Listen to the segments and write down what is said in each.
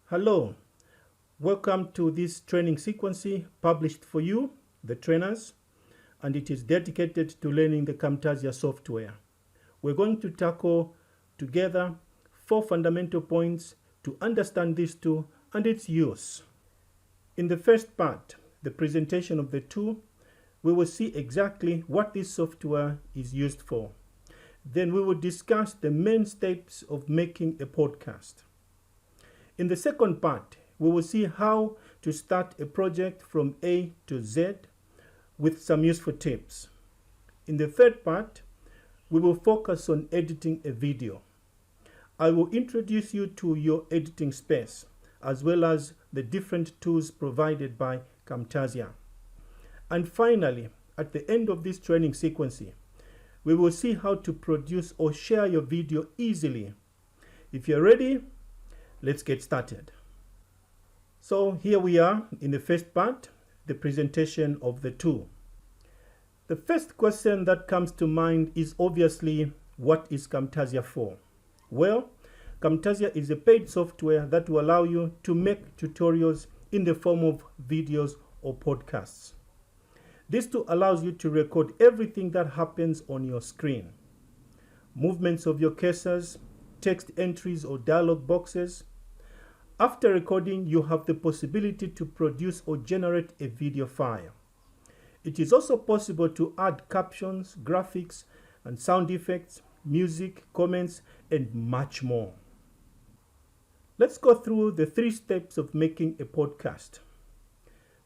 Hello, welcome to this training sequence published for you, the trainers, and it is dedicated to learning the Camtasia software. We're going to tackle together 4 fundamental points to understand this tool and its use. In the first part, the presentation of the tool, we will see exactly what this software is used for. Then we will discuss the main steps of making a podcast. In the second part, we will see how to start a project from A to Z with some useful tips. In the third part, we will focus on editing a video. I will introduce you to your editing space as well as the different tools provided by Camtasia. And finally, at the end of this training sequence, we will see how to produce or share your video easily. If you're ready, let's get started. So here we are in the first part, the presentation of the tool. The first question that comes to mind is obviously, what is Camtasia for? Well, Camtasia is a paid software that will allow you to make tutorials in the form of videos or podcasts. This tool allows you to record everything that happens on your screen. Movements of your cursors, text entries or dialog boxes. After recording, you have the possibility to produce or generate a video file. It is also possible to add captions, graphics, and sound effects, music, comments, and much more. Let's go through the 3 steps of making a podcast.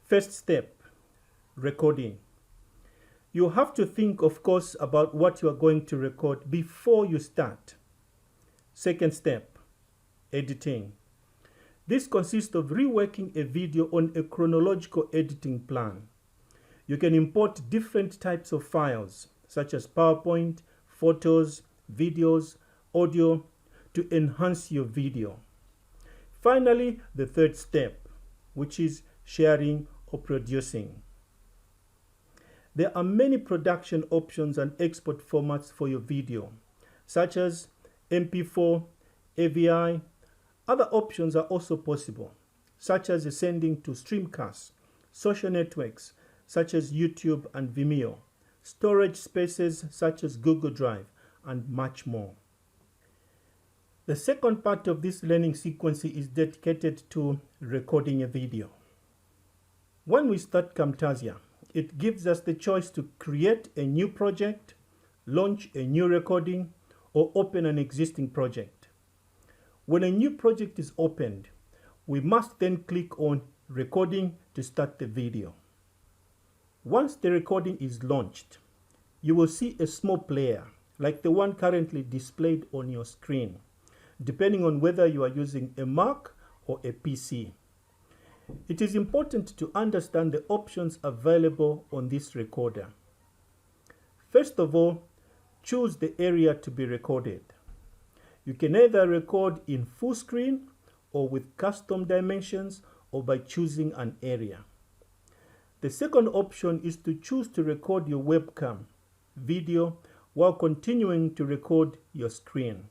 First step, recording. You have to think, of course, about what you are going to record before you start. Second step, editing. This consists of reworking a video on a chronological editing plan. You can import different types of files, such as PowerPoint, photos, videos, audio, to enhance your video. Finally, the third step, which is sharing or producing. There are many production options and export formats for your video, such as MP4, AVI. Other options are also possible, such as sending to streamcasts, social networks, such as YouTube and Vimeo, storage spaces such as Google Drive, and much more. The second part of this learning sequence is dedicated to recording a video. When we start Camtasia, it gives us the choice to create a new project, launch a new recording, or open an existing project. When a new project is opened, we must then click on Recording to start the video. Once the recording is launched, you will see a small player, like the one currently displayed on your screen, depending on whether you are using a Mac or a PC. It is important to understand the options available on this recorder. First of all, choose the area to be recorded. You can either record in full screen or with custom dimensions or by choosing an area. The second option is to choose to record your webcam video while continuing to record your screen.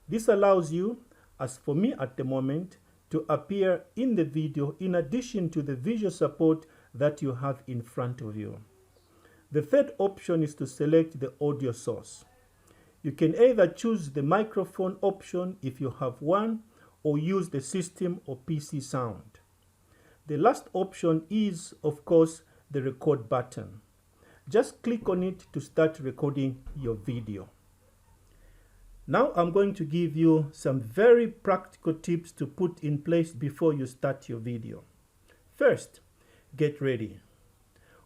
This allows you, as for me at the moment, to appear in the video in addition to the visual support that you have in front of you. The third option is to select the audio source. You can either choose the microphone option if you have one, or use the system or PC sound. The last option is, of course, the record button. Just click on it to start recording your video. Now I'm going to give you some very practical tips to put in place before you start your video. First, get ready.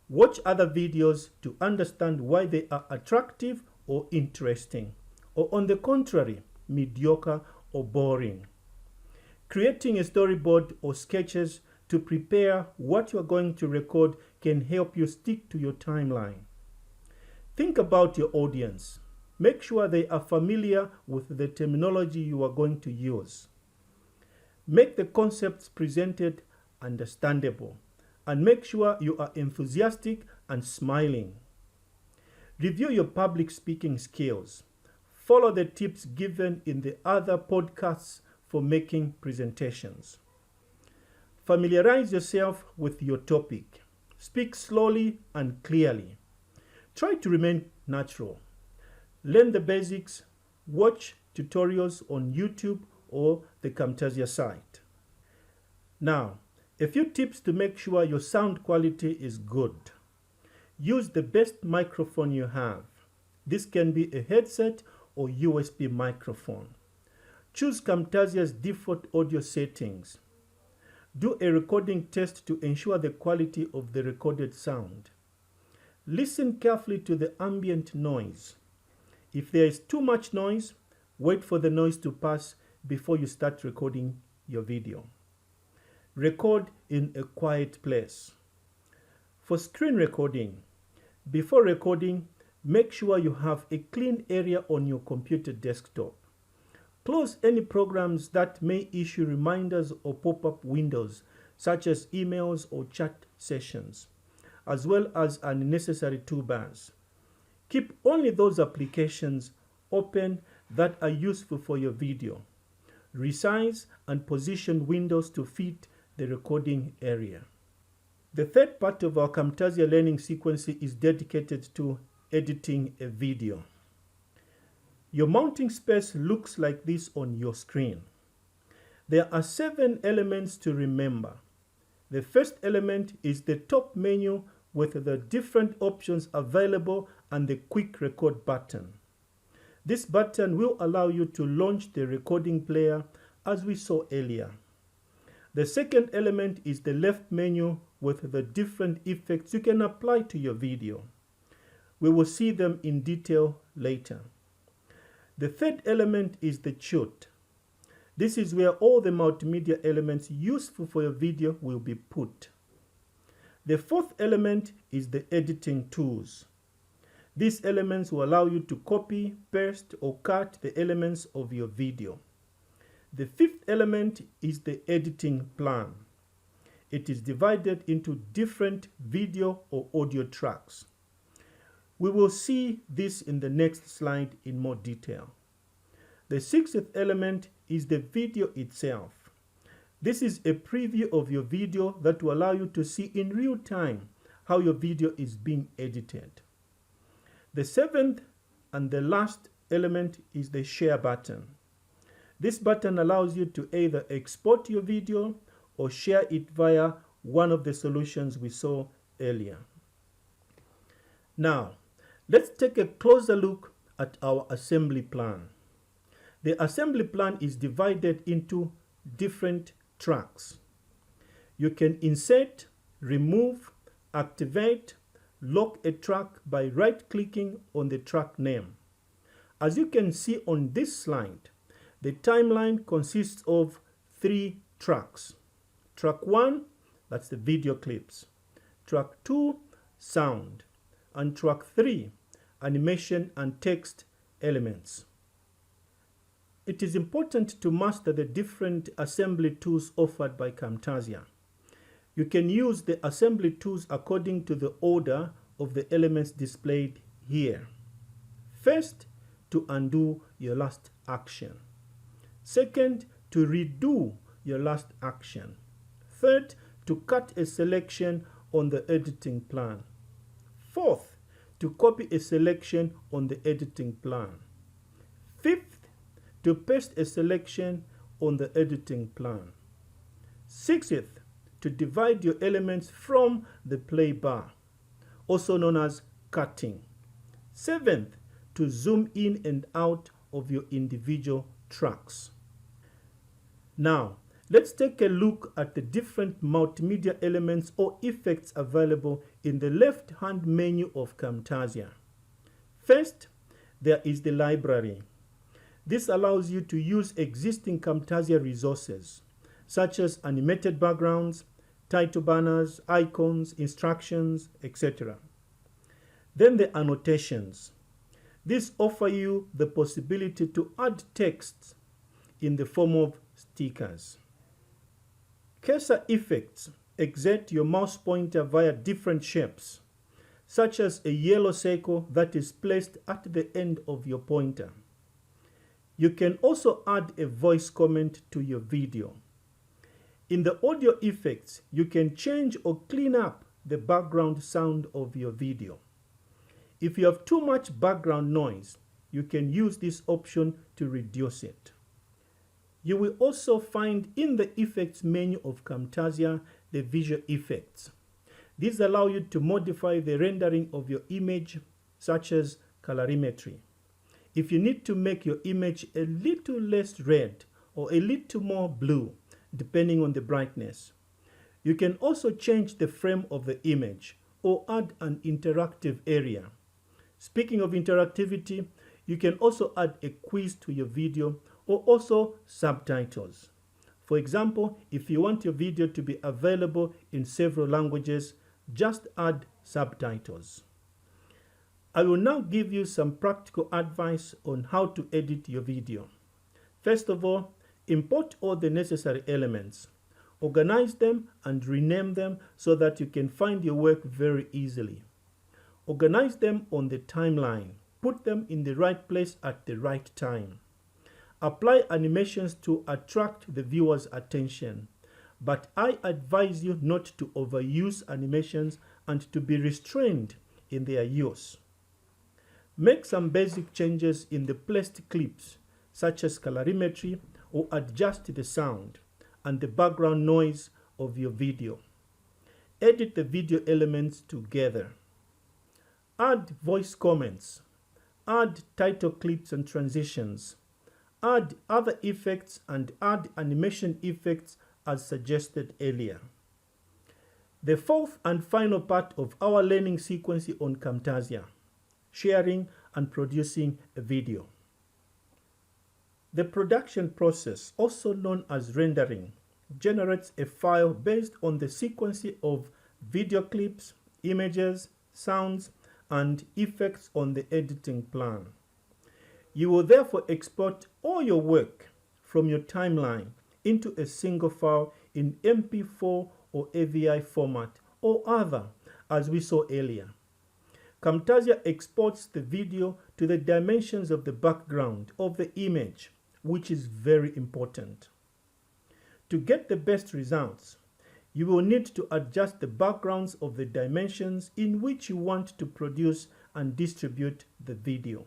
Watch other videos to understand why they are attractive or interesting, or on the contrary, mediocre or boring. Creating a storyboard or sketches to prepare what you are going to record can help you stick to your timeline. Think about your audience. Make sure they are familiar with the terminology you are going to use. Make the concepts presented understandable, and make sure you are enthusiastic and smiling. Review your public speaking skills. Follow the tips given in the other podcasts for making presentations. Familiarize yourself with your topic. Speak slowly and clearly. Try to remain natural. Learn the basics. Watch tutorials on YouTube or the Camtasia site. Now, a few tips to make sure your sound quality is good. Use the best microphone you have. This can be a headset or USB microphone. Choose Camtasia's default audio settings. Do a recording test to ensure the quality of the recorded sound. Listen carefully to the ambient noise. If there is too much noise, wait for the noise to pass before you start recording your video. Record in a quiet place. For screen recording, before recording, make sure you have a clean area on your computer desktop. Close any programs that may issue reminders or pop-up windows, such as emails or chat sessions, as well as unnecessary toolbars. Keep only those applications open that are useful for your video. Resize and position windows to fit the recording area. The third part of our Camtasia learning sequence is dedicated to editing a video. Your mounting space looks like this on your screen. There are 7 elements to remember. The first element is the top menu with the different options available and the quick record button. This button will allow you to launch the recording player as we saw earlier. The second element is the left menu with the different effects you can apply to your video. We will see them in detail later. The third element is the chute. This is where all the multimedia elements useful for your video will be put. The fourth element is the editing tools. These elements will allow you to copy, paste, or cut the elements of your video. The fifth element is the editing plan. It is divided into different video or audio tracks. We will see this in the next slide in more detail. The sixth element is the video itself. This is a preview of your video that will allow you to see in real time how your video is being edited. The seventh and the last element is the share button. This button allows you to either export your video or share it via one of the solutions we saw earlier. Now, let's take a closer look at our assembly plan. The assembly plan is divided into different tracks. You can insert, remove, activate, lock a track by right-clicking on the track name. As you can see on this slide, the timeline consists of 3 tracks. Track 1, that's the video clips. Track 2, sound. And track 3, animation and text elements. It is important to master the different assembly tools offered by Camtasia. You can use the assembly tools according to the order of the elements displayed here. First, to undo your last action. Second, to redo your last action. Third, to cut a selection on the editing plan. Fourth, to copy a selection on the editing plan. Fifth, to paste a selection on the editing plan. Sixth, to divide your elements from the play bar, also known as cutting. Seventh, to zoom in and out of your individual tracks. Now, let's take a look at the different multimedia elements or effects available in the left-hand menu of Camtasia. First, there is the library. This allows you to use existing Camtasia resources, such as animated backgrounds, title banners, icons, instructions, etc. Then the annotations. These offer you the possibility to add text in the form of stickers. Cursor effects exert your mouse pointer via different shapes, such as a yellow circle that is placed at the end of your pointer. You can also add a voice comment to your video. In the audio effects, you can change or clean up the background sound of your video. If you have too much background noise, you can use this option to reduce it. You will also find in the effects menu of Camtasia the visual effects. These allow you to modify the rendering of your image, such as colorimetry. If you need to make your image a little less red or a little more blue, depending on the brightness, you can also change the frame of the image or add an interactive area. Speaking of interactivity, you can also add a quiz to your video or also subtitles. For example, if you want your video to be available in several languages, just add subtitles. I will now give you some practical advice on how to edit your video. First of all, import all the necessary elements. Organize them and rename them so that you can find your work very easily. Organize them on the timeline. Put them in the right place at the right time. Apply animations to attract the viewer's attention, but I advise you not to overuse animations and to be restrained in their use. Make some basic changes in the placed clips, such as colorimetry, or adjust the sound and the background noise of your video. Edit the video elements together. Add voice comments. Add title clips and transitions. Add other effects and add animation effects as suggested earlier. The fourth and final part of our learning sequence on Camtasia: sharing and producing a video. The production process, also known as rendering, generates a file based on the sequence of video clips, images, sounds, and effects on the editing plan. You will therefore export all your work from your timeline into a single file in MP4 or AVI format or other, as we saw earlier. Camtasia exports the video to the dimensions of the background of the image, which is very important. To get the best results, you will need to adjust the backgrounds of the dimensions in which you want to produce and distribute the video.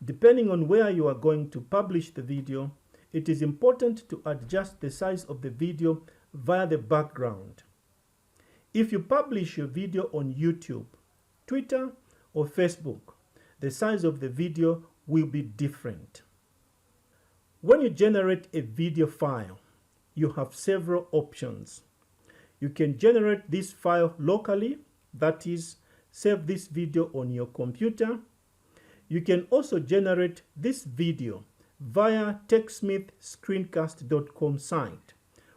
Depending on where you are going to publish the video, it is important to adjust the size of the video via the background. If you publish your video on YouTube, Twitter, or Facebook, the size of the video will be different. When you generate a video file, you have several options. You can generate this file locally, that is, save this video on your computer. You can also generate this video via TechSmithScreencast.com site,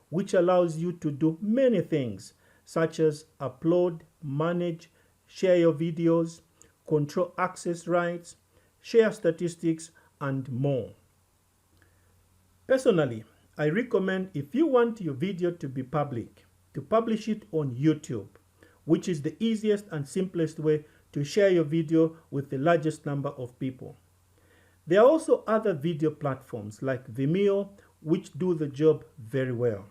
which allows you to do many things, such as upload, manage, share your videos, control access rights, share statistics, and more. Personally, I recommend, if you want your video to be public, to publish it on YouTube, which is the easiest and simplest way to share your video with the largest number of people. There are also other video platforms like Vimeo, which do the job very well.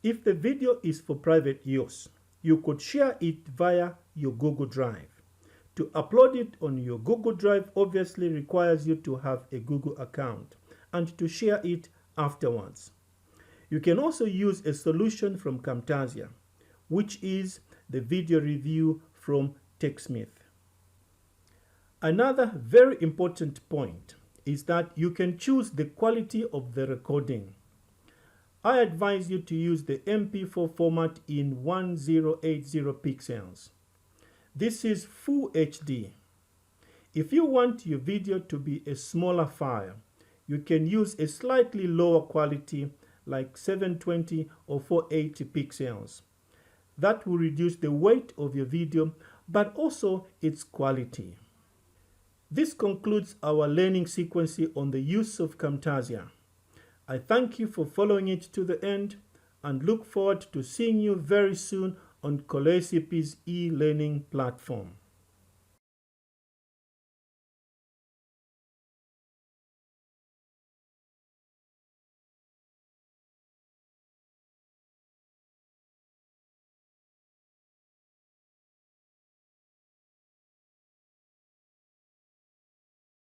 If the video is for private use, you could share it via your Google Drive. To upload it on your Google Drive obviously requires you to have a Google account and to share it afterwards. You can also use a solution from Camtasia, which is the video review from TechSmith. Another very important point is that you can choose the quality of the recording. I advise you to use the MP4 format in 1080 pixels. This is Full HD. If you want your video to be a smaller file, you can use a slightly lower quality like 720 or 480 pixels. That will reduce the weight of your video, but also its quality. This concludes our learning sequence on the use of Camtasia. I thank you for following it to the end and look forward to seeing you very soon on ColleCP's e-learning platform.